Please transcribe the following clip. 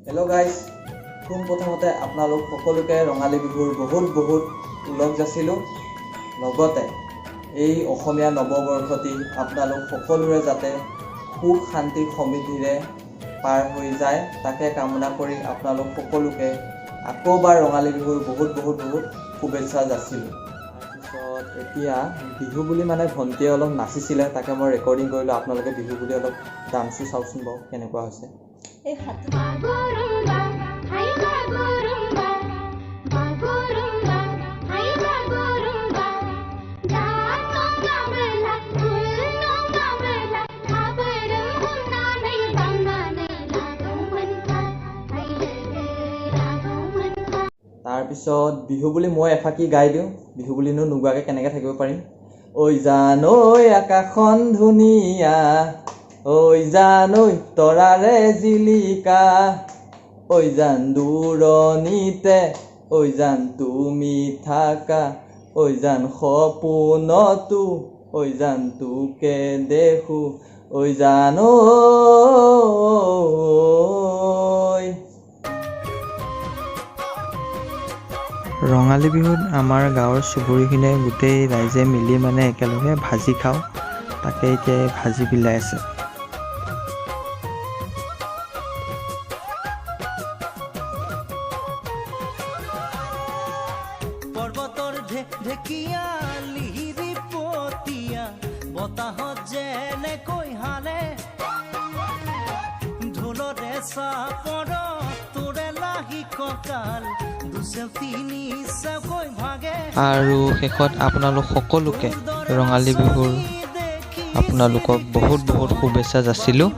Hello' guys, পোনপ্ৰথমতে আপোনালোক সকলোকে ৰঙালী বিহুৰ বহুত ওলগ যাচিলোঁ। লগতে এই অসমীয়া নৱবৰ্ষটি আপোনালোক সকলোৰে যাতে সুখ শান্তি সমৃদ্ধিৰে পাৰ হৈ যায় তাকে কামনা কৰি আপোনালোক সকলোকে আকৌবাৰ ৰঙালী বিহুৰ বহুত শুভেচ্ছা যাচিলোঁ। তাৰপিছত এতিয়া বিহু বুলি মানে ভণ্টিয়ে অলপ নাচিছিলে, তাকে মই ৰেকৰ্ডিং কৰিলোঁ। আপোনালোকে বিহু বুলি অলপ ডান্সটো চাওকচোন বাৰু কেনেকুৱা হৈছে। এই তাৰপিছত বিহু বুলি মই এফাকি গাই দিওঁ। বিহু বুলিনো নোগোৱাকৈ কেনেকৈ থাকিব পাৰিম। ঐ জান ঐ আকাশখন ধুনীয়া, ঐ জান ঐ তৰাৰে জিলিকা, ঐ জান দূৰণিতে, ঐ জান তুমি থাকা, ঐ জান সপোনতো, ঐ জান তোকে দেখো, ঐ জান ঐ। ৰঙালী বিহুত আমাৰ গাঁৱৰ চুবুৰীখিনিয়ে গোটেই ৰাইজে মিলি মানে একেলগে ভাজি খাওঁ। তাকে এতিয়া ভাজি বিলাই আছে। পৰ্বতৰ ঢেকীয়া লিহিৰি পতীয়া বতাহত যেনেকৈ হালে, ঢোলৰে চাপৰ তোৰে লাহি কঁকাল আৰু শেষত আপোনালোক সকলোকে ৰঙালী বিহুৰ আপোনালোকক বহুত শুভেচ্ছা যাচিলোঁ।